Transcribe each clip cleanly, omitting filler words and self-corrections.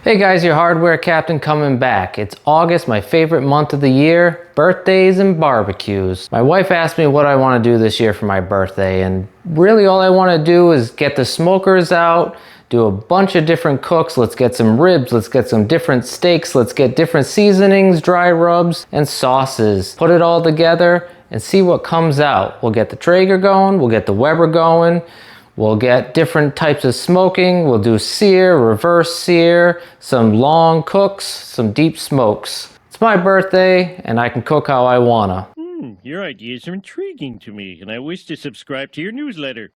Hey guys, your hardware captain coming back. It's August, my favorite month of the year, birthdays and barbecues. My wife asked me what I want to do this year for my birthday, and really all I want to do is get the smokers out, do a bunch of different cooks. Let's get some ribs, let's get some different steaks, let's get different seasonings, dry rubs, and sauces. Put it all together and see what comes out. We'll get the Traeger going, we'll get the Weber going, we'll get different types of smoking. We'll do sear, reverse sear, some long cooks, some deep smokes. It's my birthday and I can cook how I wanna. Your ideas are intriguing to me, and I wish to subscribe to your newsletter.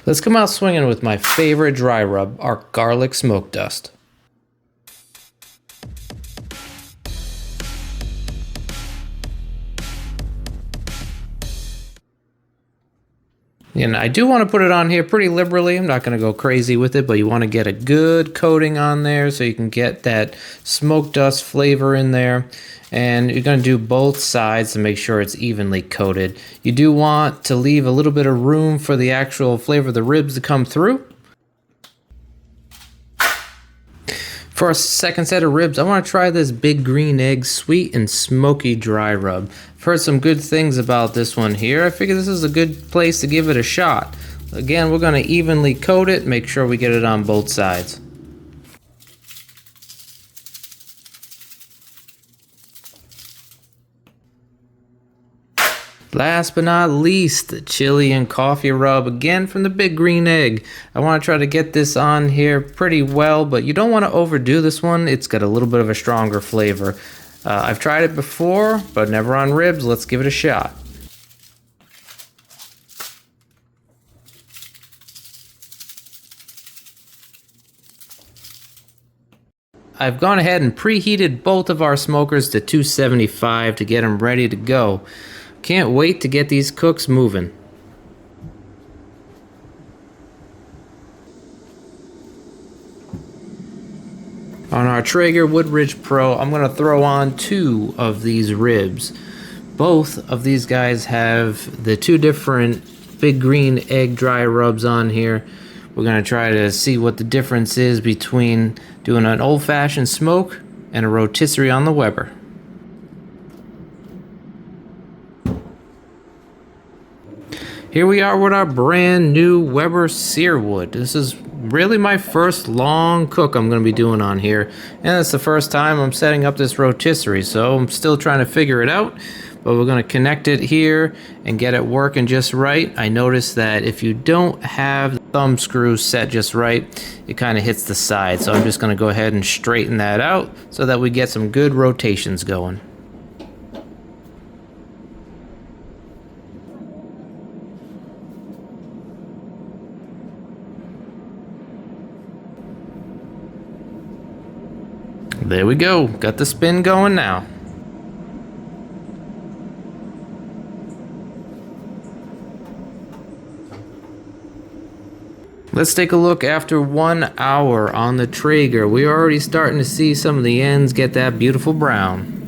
Let's come out swinging with my favorite dry rub, our garlic smoke dust. And I do want to put it on here pretty liberally. I'm not going to go crazy with it, but you want to get a good coating on there so you can get that smoke dust flavor in there. And you're going to do both sides to make sure it's evenly coated. You do want to leave a little bit of room for the actual flavor of the ribs to come through. For our second set of ribs, I want to try this Big Green Egg sweet and smoky dry rub. I've heard some good things about this one here. I figure this is a good place to give it a shot. Again, we're going to evenly coat it, make sure we get it on both sides. Last but not least, the chili and coffee rub, again from the Big Green Egg. I want to try to get this on here pretty well, but you don't want to overdo this one. It's got a little bit of a stronger flavor. I've tried it before, but never on ribs. Let's give it a shot. I've gone ahead and preheated both of our smokers to 275 to get them ready to go. Can't wait to get these cooks moving. On our Traeger Woodridge Pro, I'm going to throw on 2 of these ribs. Both of these guys have the 2 different Big Green Egg dry rubs on here. We're going to try to see what the difference is between doing an old-fashioned smoke and a rotisserie on the Weber. Here we are with our brand new Weber Searwood. This is really my first long cook I'm going to be doing on here. And it's the first time I'm setting up this rotisserie, so I'm still trying to figure it out. But we're going to connect it here and get it working just right. I noticed that if you don't have the thumb screw set just right, it kind of hits the side. So I'm just going to go ahead and straighten that out so that we get some good rotations going. There we go, got the spin going now. Let's take a look after 1 hour on the Traeger. We're already starting to see some of the ends get that beautiful brown.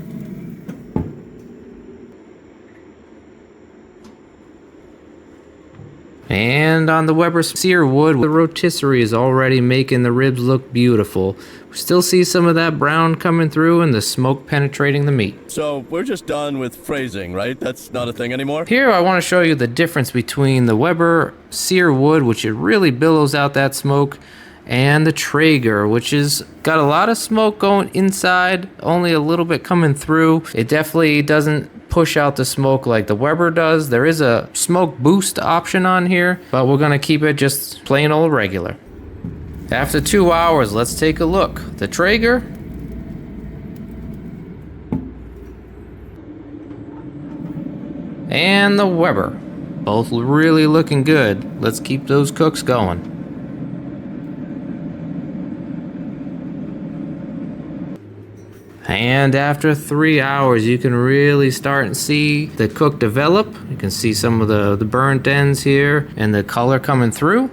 And on the Weber Searwood, the rotisserie is already making the ribs look beautiful. We still see some of that brown coming through and the smoke penetrating the meat. So we're just done with phrasing, right? That's not a thing anymore? Here I want to show you the difference between the Weber Searwood, which it really billows out that smoke, and the Traeger, which is got a lot of smoke going inside, only a little bit coming through. It definitely doesn't push out the smoke like the Weber does. There is a smoke boost option on here, but we're gonna keep it just plain old regular. After 2 hours, let's take a look. The Traeger and the Weber, both really looking good. Let's keep those cooks going. And after 3 hours, you can really start and see the cook develop. You can see some of the burnt ends here and the color coming through.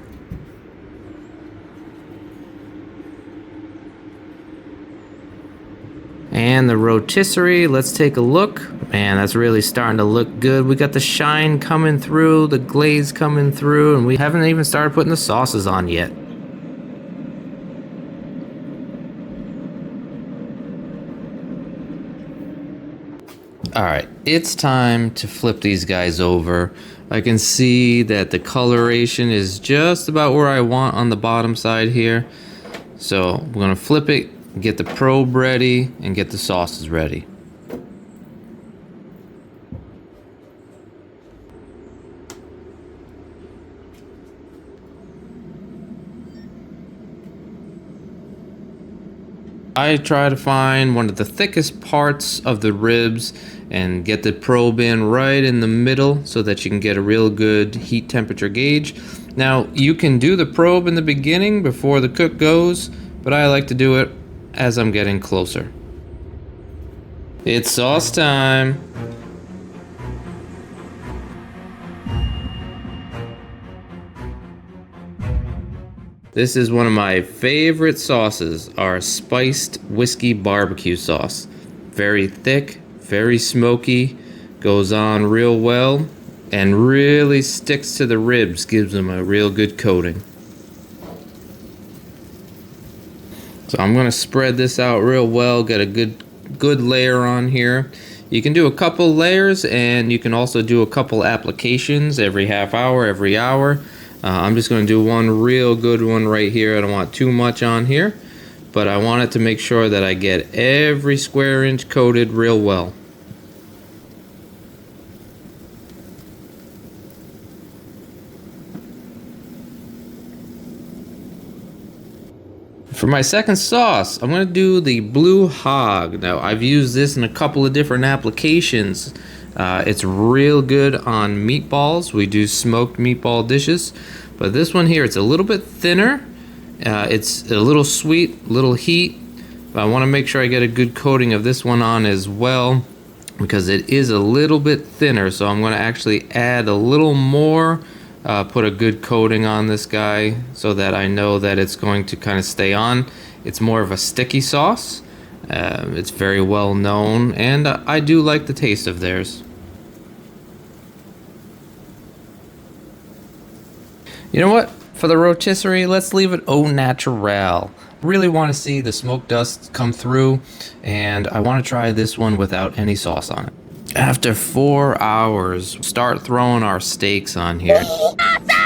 And the rotisserie, let's take a look. Man, that's really starting to look good. We got the shine coming through, the glaze coming through, and we haven't even started putting the sauces on yet. All right, it's time to flip these guys over. I can see that the coloration is just about where I want on the bottom side here. So we're gonna flip it, get the probe ready, and get the sauces ready. I try to find one of the thickest parts of the ribs and get the probe in right in the middle so that you can get a real good heat temperature gauge. Now, you can do the probe in the beginning before the cook goes, but I like to do it as I'm getting closer. It's sauce time. This is one of my favorite sauces, our spiced whiskey barbecue sauce. Very thick, very smoky, goes on real well, and really sticks to the ribs, gives them a real good coating. So I'm gonna spread this out real well, get a good layer on here. You can do a couple layers, and you can also do a couple applications every half hour, every hour. I'm just going to do one real good one right here. I don't want too much on here, but I want it to make sure that I get every square inch coated real well. For my second sauce, I'm going to do the Blue Hog. Now, I've used this in a couple of different applications. It's real good on meatballs. We do smoked meatball dishes. But this one here, it's a little bit thinner. It's a little sweet, little heat. But I want to make sure I get a good coating of this one on as well, because it is a little bit thinner. So I'm going to actually add a little more, put a good coating on this guy so that I know that it's going to kind of stay on. It's more of a sticky sauce. It's very well known, and I do like the taste of theirs. You know what? For the rotisserie, let's leave it au naturel. Really want to see the smoke dust come through, and I want to try this one without any sauce on it. After 4 hours, start throwing our steaks on here.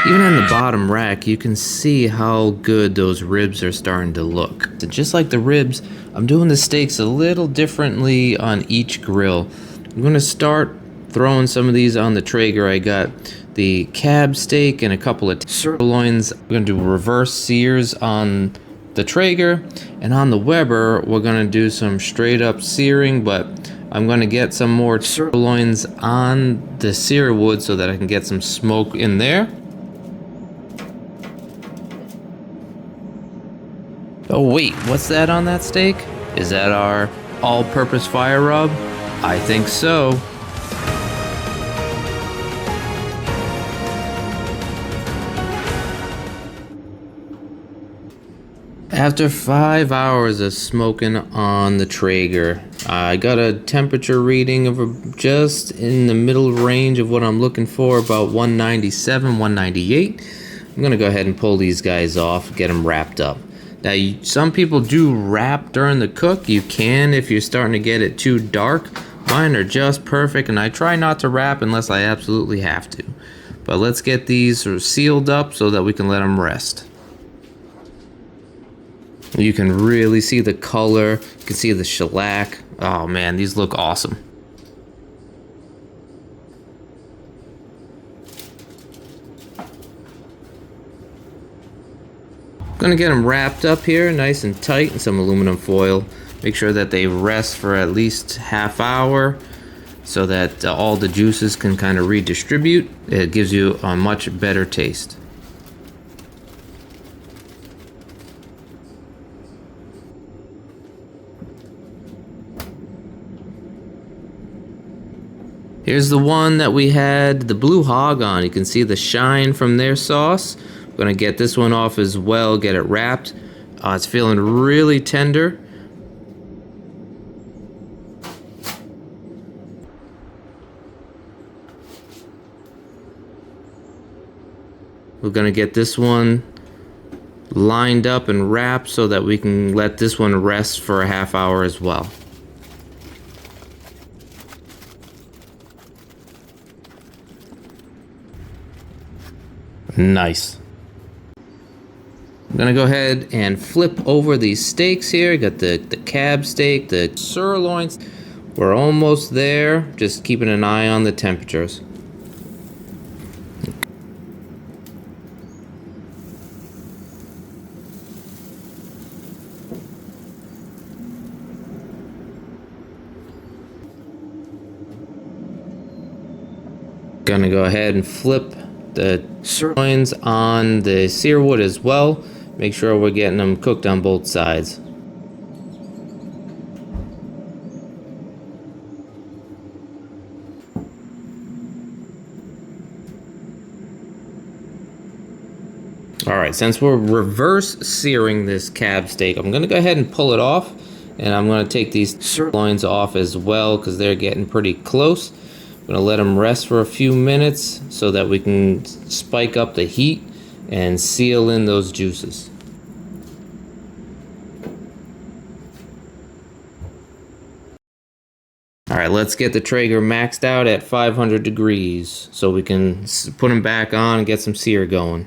Even in the bottom rack, you can see how good those ribs are starting to look. So just like the ribs, I'm doing the steaks a little differently on each grill. I'm going to start throwing some of these on the Traeger. I got the cab steak and a couple of sirloins. I'm going to do reverse sears on the Traeger, and on the Weber, we're going to do some straight up searing, but I'm going to get some more sirloins on the sear wood so that I can get some smoke in there. Oh wait, what's that on that steak? Is that our all-purpose fire rub? I think so. After 5 hours of smoking on the Traeger, I got a temperature reading of just in the middle range of what I'm looking for, about 197, 198. I'm gonna go ahead and pull these guys off, get them wrapped up. Now, some people do wrap during the cook. You can if you're starting to get it too dark. Mine are just perfect, and I try not to wrap unless I absolutely have to. But let's get these sort of sealed up so that we can let them rest. You can really see the color, you can see the shellac. Oh man, these look awesome. Gonna get them wrapped up here nice and tight in some aluminum foil. Make sure that they rest for at least half hour so that all the juices can kind of redistribute. It gives you a much better taste. Here's the one that we had the Blue Hog on. You can see the shine from their sauce. I'm gonna get this one off as well, get it wrapped. It's feeling really tender. We're gonna get this one lined up and wrapped so that we can let this one rest for a half hour as well. Nice. I'm gonna go ahead and flip over these steaks here. Got the cab steak, the sirloins. We're almost there. Just keeping an eye on the temperatures. Gonna go ahead and flip the sirloins on the sear wood as well. Make sure we're getting them cooked on both sides. Alright, since we're reverse searing this cab steak, I'm gonna go ahead and pull it off, and I'm gonna take these sirloins off as well because they're getting pretty close. I'm gonna let them rest for a few minutes so that we can spike up the heat and seal in those juices. Alright, let's get the Traeger maxed out at 500 degrees so we can put them back on and get some sear going.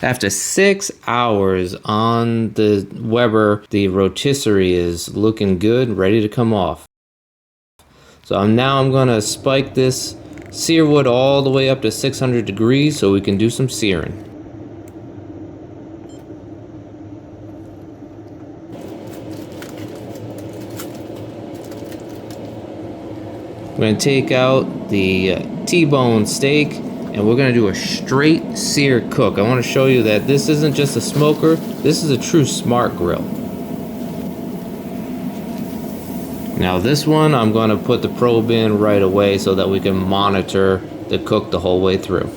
After 6 hours on the Weber, the rotisserie is looking good, ready to come off. So now I'm going to spike this sear wood all the way up to 600 degrees so we can do some searing. I'm going to take out the T-bone steak and we're going to do a straight sear cook. I want to show you that this isn't just a smoker, this is a true smart grill. Now this one, I'm going to put the probe in right away so that we can monitor the cook the whole way through.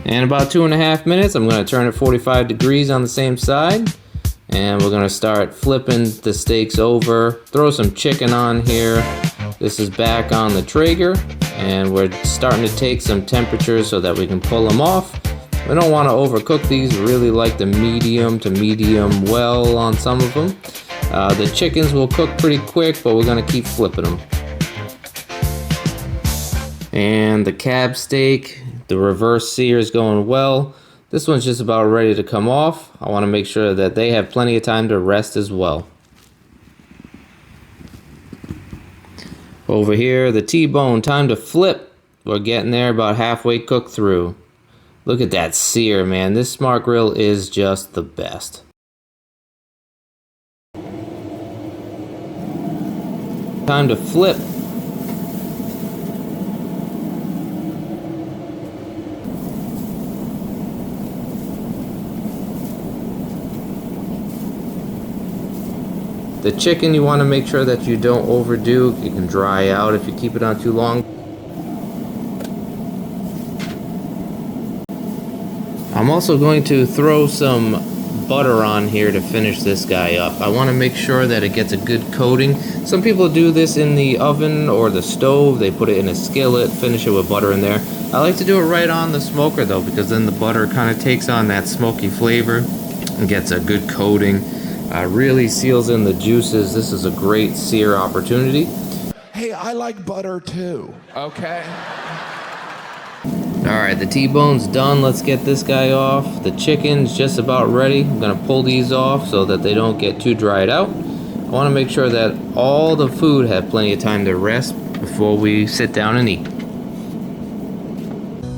In about 2.5 minutes, I'm going to turn it 45 degrees on the same side. And we're going to start flipping the steaks over. Throw some chicken on here. This is back on the Traeger. And we're starting to take some temperatures so that we can pull them off. We don't want to overcook these. We really like the medium to medium well on some of them. The chickens will cook pretty quick, but we're going to keep flipping them. And the cab steak, the reverse sear is going well. This one's just about ready to come off. I want to make sure that they have plenty of time to rest as well. Over here, the T-bone, time to flip. We're getting there, about halfway cooked through. Look at that sear, man. This smart grill is just the best. Time to flip. The chicken, you want to make sure that you don't overdo. It can dry out if you keep it on too long. I'm also going to throw some butter on here to finish this guy up. I want to make sure that it gets a good coating. Some people do this in the oven or the stove. They put it in a skillet, finish it with butter in there. I like to do it right on the smoker though, because then the butter kind of takes on that smoky flavor and gets a good coating. Really seals in the juices. This is a great sear opportunity. Hey, I like butter too, okay? Alright, the T-bone's done. Let's get this guy off. The chicken's just about ready. I'm going to pull these off so that they don't get too dried out. I want to make sure that all the food have plenty of time to rest before we sit down and eat.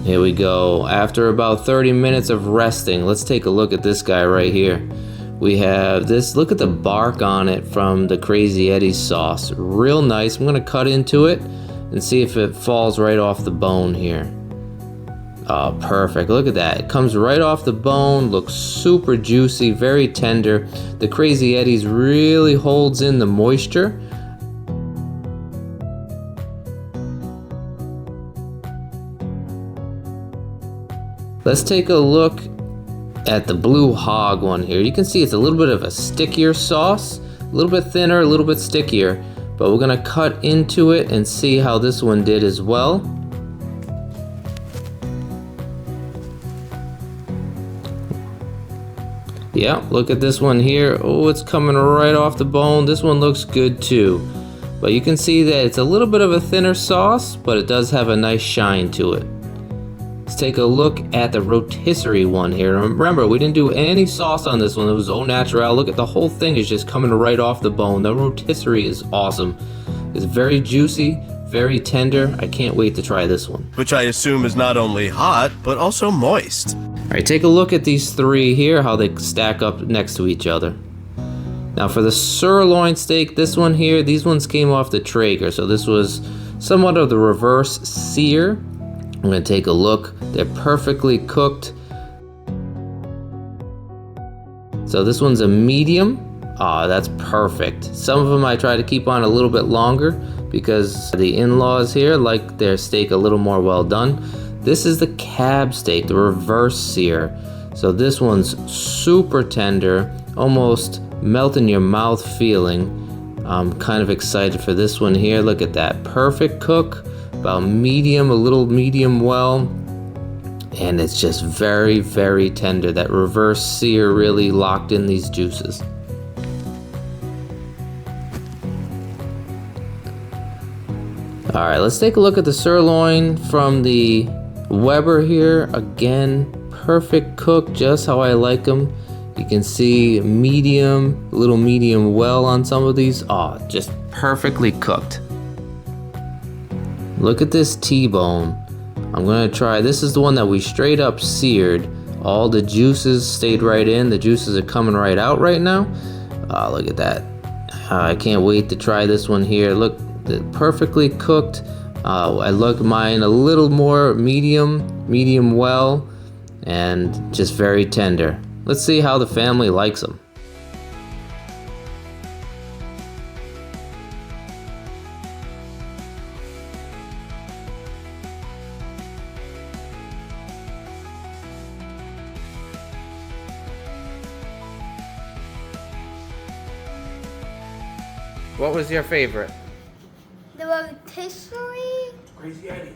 Here we go. After about 30 minutes of resting, let's take a look at this guy right here. We have this, look at the bark on it from the Crazy Eddie's sauce. Real nice. I'm going to cut into it and see if it falls right off the bone here. Oh, perfect. Look at that. It comes right off the bone, looks super juicy, very tender. The Crazy Eddie's really holds in the moisture. Let's take a look at the Blue Hog one here. You can see it's a little bit of a stickier sauce, a little bit thinner, a little bit stickier, but we're gonna cut into it and see how this one did as well. Yeah, look at this one here. Oh, it's coming right off the bone. This one looks good too. But you can see that it's a little bit of a thinner sauce, but it does have a nice shine to it. Let's take a look at the rotisserie one here. Remember, we didn't do any sauce on this one. It was au naturel. Look at the whole thing is just coming right off the bone. The rotisserie is awesome. It's very juicy, very tender. I can't wait to try this one. Which I assume is not only hot, but also moist. All right, take a look at these three here, how they stack up next to each other. Now for the sirloin steak, this one here, these ones came off the Traeger. So this was somewhat of the reverse sear. I'm gonna take a look. They're perfectly cooked. So this one's a medium. Ah, that's perfect. Some of them I try to keep on a little bit longer because the in-laws here like their steak a little more well done. This is the cab steak, the reverse sear. So this one's super tender, almost melt in your mouth feeling. I'm kind of excited for this one here. Look at that, perfect cook, about medium, a little medium well. And it's just very, very tender. That reverse sear really locked in these juices. All right, let's take a look at the sirloin from the Weber here. Again, perfect cook, just how I like them. You can see medium, a little medium well on some of these. Oh, just perfectly cooked. Look at this T-bone. I'm gonna try, this is the one that we straight up seared. All the juices stayed right in. The juices are coming right out right now. Look at that. I can't wait to try this one here. Look, perfectly cooked. I like mine a little more medium well, and just very tender. Let's see how the family likes them. What was your favorite? The rotisserie. Crazy Eddie's.